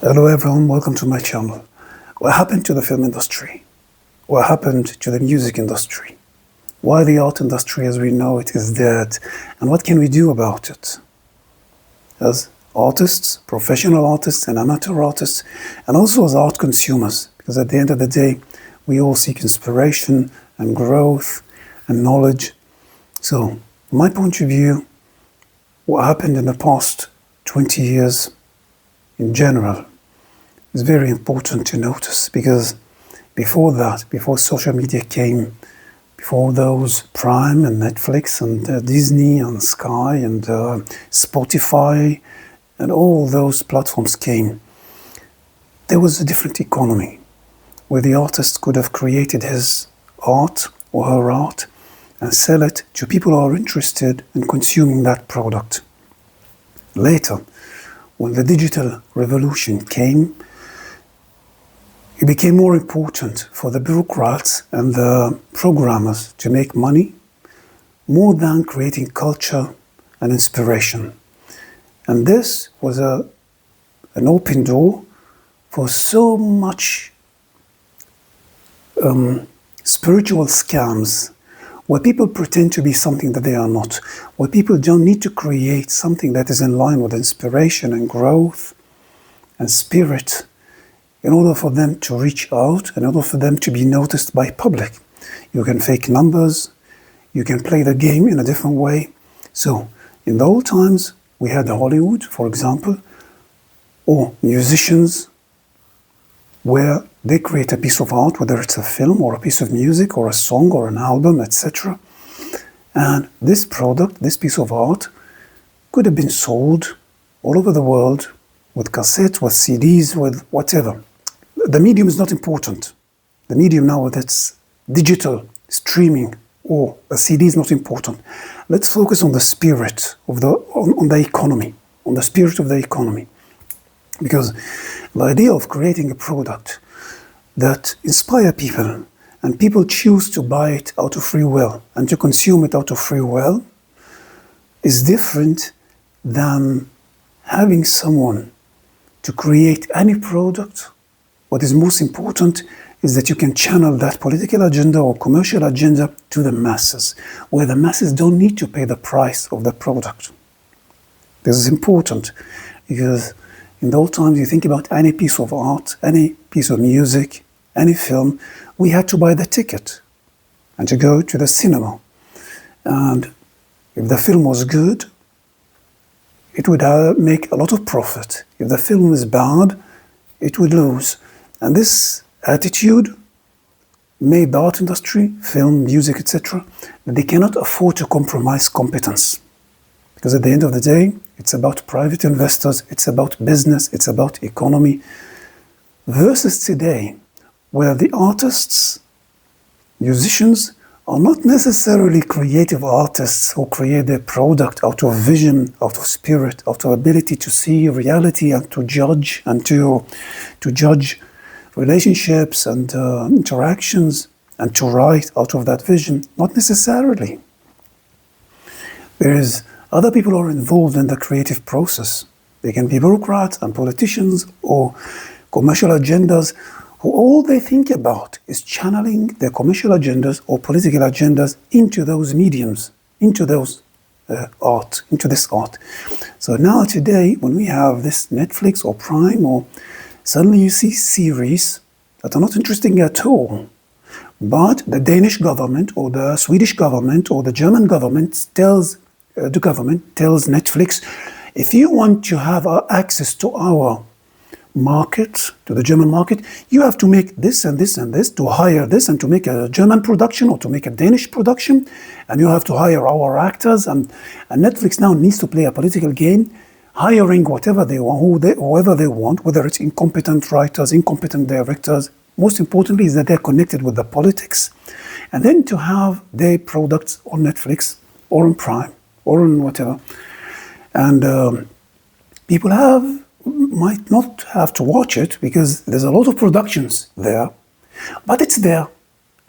Hello everyone, welcome to my channel. What happened to the film industry? What happened to the music industry? Why the art industry as we know it is dead? And what can we do about it? As artists, professional artists and amateur artists, and also as art consumers, because at the end of the day, we all seek inspiration and growth and knowledge. So, from my point of view, what happened in the past 20 years in general is very important to notice, because before that, before social media came, before those Prime and Netflix and Disney and Sky and Spotify and all those platforms came, there was a different economy where the artist could have created his art or her art and sell it to people who are interested in consuming that product. Later, when the digital revolution came, it became more important for the bureaucrats and the programmers to make money more than creating culture and inspiration. And this was an open door for so much spiritual scams, where people pretend to be something that they are not, where people don't need to create something that is in line with inspiration and growth and spirit in order for them to reach out, in order for them to be noticed by public. You can fake numbers, you can play the game in a different way. So, in the old times, we had Hollywood, for example, or musicians, where they create a piece of art, whether it's a film or a piece of music or a song or an album, etc. And this product, this piece of art, could have been sold all over the world with cassettes, with CDs, with whatever. The medium is not important. The medium now, whether it's digital, streaming, or a CD is not important. Let's focus on the spirit of on the economy, on the spirit of the economy. Because the idea of creating a product that inspire people and people choose to buy it out of free will and to consume it out of free will is different than having someone to create any product. What is most important is that you can channel that political agenda or commercial agenda to the masses, where the masses don't need to pay the price of the product. This is important because in the old times, you think about any piece of art, any piece of music, any film, we had to buy the ticket and to go to the cinema. And if the film was good, it would make a lot of profit. If the film was bad, it would lose. And this attitude made the art industry, film, music, etc., that they cannot afford to compromise competence. Because at the end of the day, it's about private investors, it's about business, it's about economy, versus today, where the artists, musicians, are not necessarily creative artists who create their product out of vision, out of spirit, out of ability to see reality and to judge relationships and interactions and to write out of that vision. Not necessarily. There is other people who are involved in the creative process. They can be bureaucrats and politicians or commercial agendas who all they think about is channeling their commercial agendas or political agendas into those mediums, into those art, into this art. So now today, when we have this Netflix or Prime, or suddenly you see series that are not interesting at all, but the Danish government or the Swedish government or the German government tells Netflix, if you want to have access to our market, to the German market, you have to make this and this and this, to hire this and to make a German production or to make a Danish production, and you have to hire our actors, and Netflix now needs to play a political game, hiring whatever they want, whoever they want, whether it's incompetent writers, incompetent directors. Most importantly is that they're connected with the politics, and then to have their products on Netflix or on Prime or on whatever, and people might not have to watch it because there's a lot of productions there, but it's there.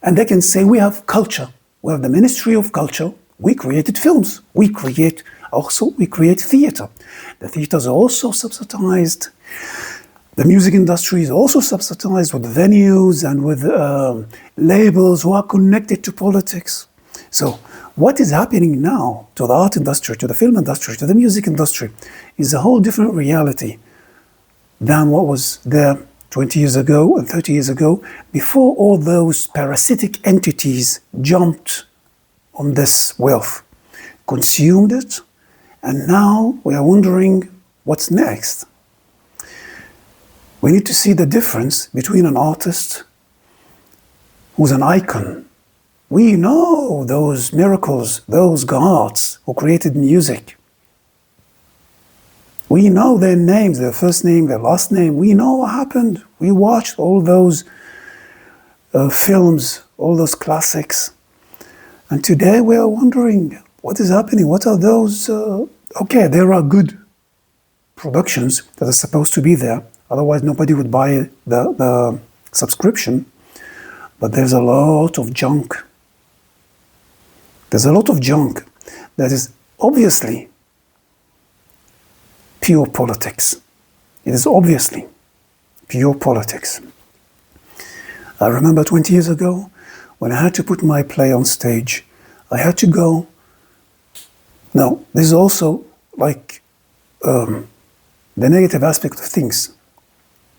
And they can say, we have culture. We have the Ministry of Culture. We created films. We create theater. The theaters are also subsidized The music industry is also subsidized with venues and with labels who are connected to politics. So what is happening now to the art industry, to the film industry, to the music industry is a whole different reality than what was there 20 years ago and 30 years ago, before all those parasitic entities jumped on this wealth, consumed it, and now we are wondering what's next. We need to see the difference between an artist who's an icon. We know those miracles, those gods who created music. We know their names, their first name, their last name. We know what happened. We watched all those films, all those classics. And today we are wondering what is happening. What are those? Okay, there are good productions that are supposed to be there. Otherwise, nobody would buy the subscription. But there's a lot of junk. There's a lot of junk that is obviously pure politics. It is obviously pure politics. I remember 20 years ago when I had to put my play on stage, I had to go. Now, this is also like the negative aspect of things.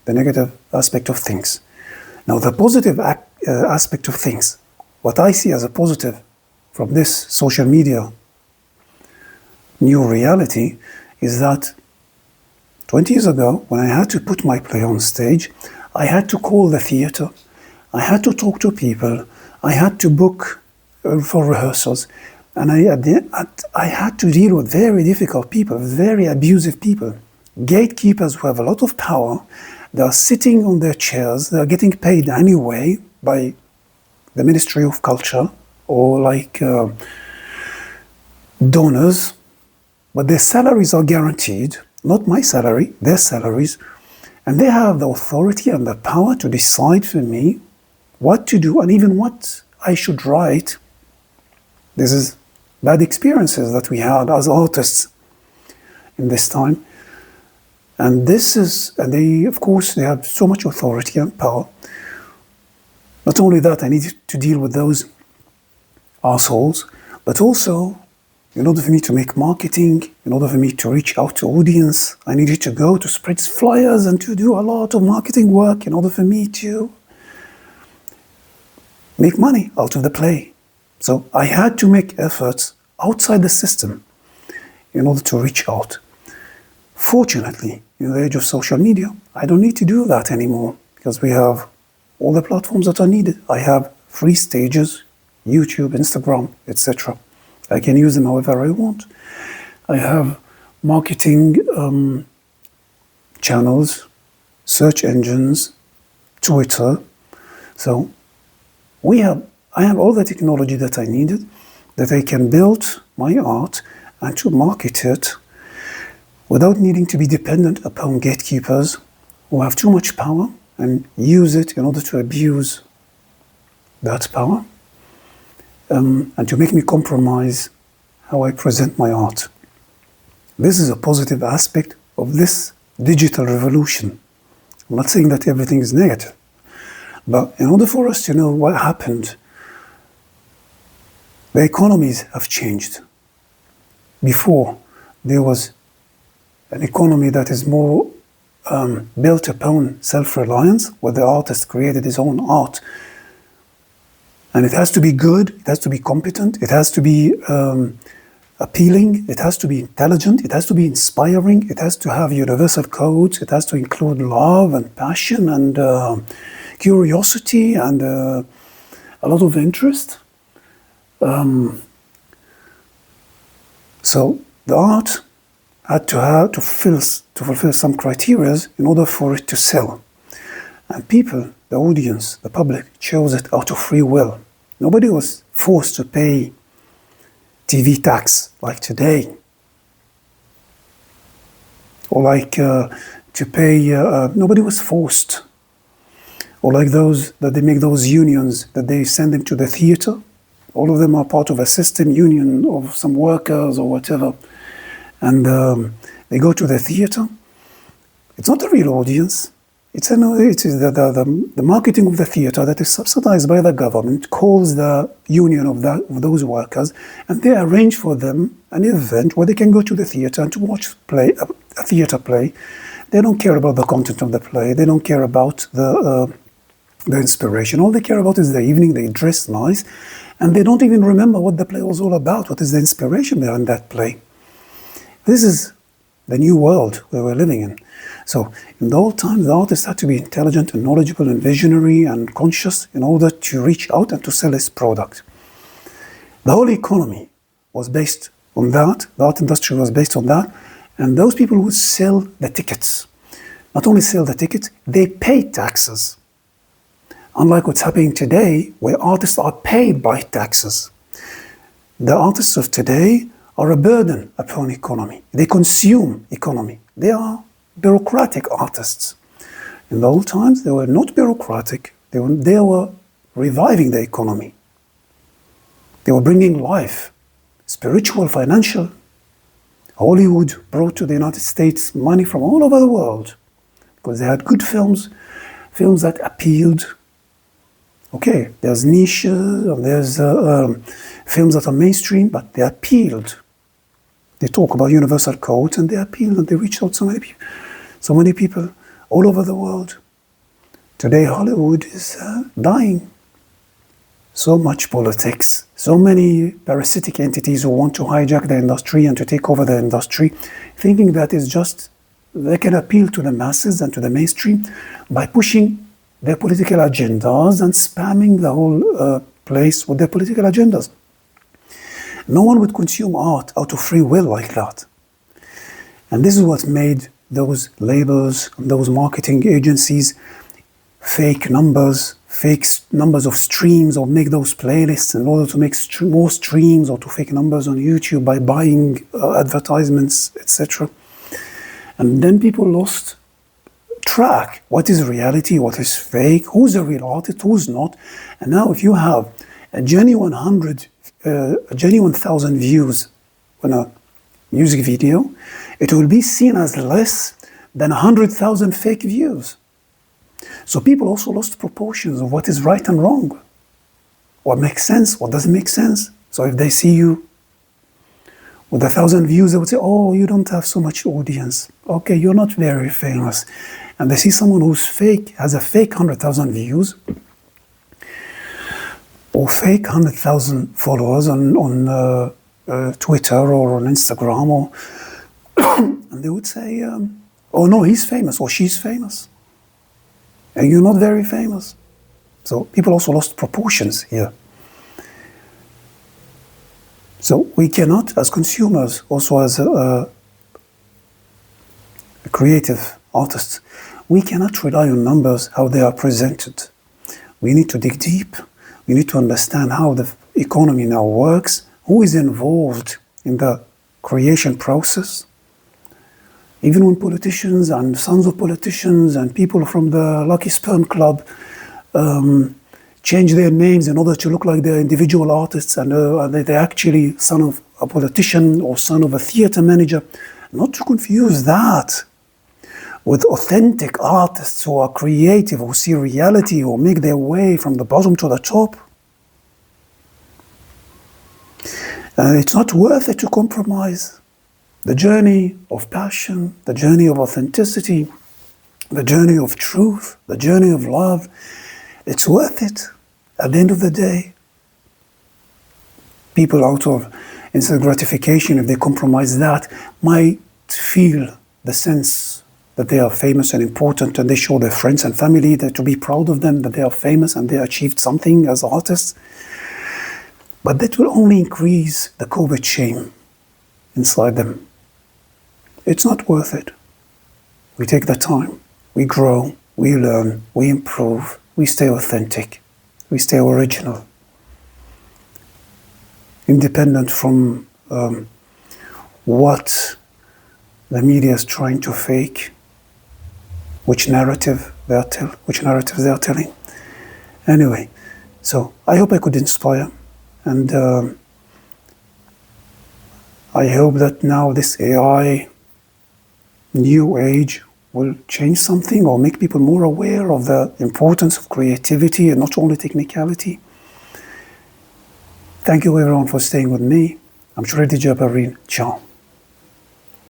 The negative aspect of things. Now, the positive aspect of things, what I see as a positive from this social media new reality is that 20 years ago, when I had to put my play on stage, I had to call the theater, I had to talk to people, I had to book for rehearsals, and I had to deal with very difficult people, very abusive people, gatekeepers who have a lot of power. They are sitting on their chairs, they are getting paid anyway by the Ministry of Culture or like donors, but their salaries are guaranteed. Not my salary, their salaries, and they have the authority and the power to decide for me what to do and even what I should write. This is bad experiences that we had as artists in this time. And they, of course, they have so much authority and power. Not only that, I needed to deal with those assholes, but also in order for me to make marketing, in order for me to reach out to audience, I needed to go to spread flyers and to do a lot of marketing work in order for me to make money out of the play. So I had to make efforts outside the system in order to reach out. Fortunately, in the age of social media, I don't need to do that anymore because we have all the platforms that are needed. I have free stages, YouTube, Instagram, etc. I can use them however I want. I have marketing channels, search engines, Twitter. So I have all the technology that I needed, that I can build my art and to market it without needing to be dependent upon gatekeepers who have too much power and use it in order to abuse that power. And to make me compromise how I present my art. This is a positive aspect of this digital revolution. I'm not saying that everything is negative, but in order for us to know what happened, the economies have changed. Before, there was an economy that is more built upon self-reliance, where the artist created his own art. And it has to be good, it has to be competent, it has to be appealing, it has to be intelligent, it has to be inspiring, it has to have universal codes, it has to include love and passion and curiosity and a lot of interest. So the art had to fulfill some criteria in order for it to sell. And people, the audience, the public, chose it out of free will. Nobody was forced to pay TV tax like today. Or like to pay, nobody was forced. Or like those, that they make those unions, that they send them to the theater. All of them are part of a system union of some workers or whatever. And they go to the theater. It's not a real audience. It is the marketing of the theater that is subsidized by the government calls the union of those workers, and they arrange for them an event where they can go to the theater and to watch a theater play. They don't care about the content of the play. They don't care about the inspiration. All they care about is the evening. They dress nice, and they don't even remember what the play was all about. What is the inspiration behind that play? This is the new world where we're living in. So in the old times, the artist had to be intelligent and knowledgeable and visionary and conscious in order to reach out and to sell his product. The whole economy was based on that. The art industry was based on that. And those people would sell the tickets. Not only sell the tickets, they pay taxes. Unlike what's happening today, where artists are paid by taxes. The artists of today are a burden upon economy. They consume economy. They are bureaucratic artists. In the old times, they were not bureaucratic. They were reviving the economy. They were bringing life, spiritual, financial. Hollywood brought to the United States money from all over the world because they had good films, films that appealed. Okay, there's niches, and there's films that are mainstream, but they appealed. They talk about universal codes, and they appeal, and they reach out so many people all over the world. Today, Hollywood is dying. So much politics, so many parasitic entities who want to hijack the industry and to take over the industry, thinking that it's just they can appeal to the masses and to the mainstream by pushing their political agendas and spamming the whole place with their political agendas. No one would consume art out of free will like that. And this is what made those labels, those marketing agencies, fake numbers of streams, or make those playlists in order to make more streams, or to fake numbers on YouTube by buying advertisements, etc. And then people lost track. What is reality? What is fake? Who's a real artist? Who's not? And now if you have a genuine 1,000 views on a music video, it will be seen as less than 100,000 fake views. So people also lost proportions of what is right and wrong. What makes sense, what doesn't make sense. So if they see you with 1,000 views, they would say, oh, you don't have so much audience. Okay, you're not very famous. And they see someone who's fake, has a fake 100,000 views, or fake 100,000 followers on Twitter or on Instagram, or and they would say, oh no, he's famous or she's famous. And you're not very famous. So people also lost proportions here. So we cannot, as consumers, also as creative artists, we cannot rely on numbers, how they are presented. We need to dig deep. We need to understand how the economy now works, who is involved in the creation process. Even when politicians and sons of politicians and people from the Lucky Sperm Club change their names in order to look like they're individual artists, and they're actually son of a politician or son of a theater manager, not to confuse that with authentic artists who are creative, who see reality, who make their way from the bottom to the top. It's not worth it to compromise. The journey of passion, the journey of authenticity, the journey of truth, the journey of love, it's worth it. At the end of the day, people out of instant gratification, if they compromise that, might feel the sense that they are famous and important, and they show their friends and family that to be proud of them, that they are famous and they achieved something as artists. But that will only increase the COVID shame inside them. It's not worth it. We take the time, we grow, we learn, we improve, we stay authentic, we stay original, independent from what the media is trying to fake, which narratives they are telling. Anyway, so I hope I could inspire, and I hope that now this AI new age will change something or make people more aware of the importance of creativity and not only technicality. Thank you everyone for staying with me. I'm Shredy Jabarin. Ciao.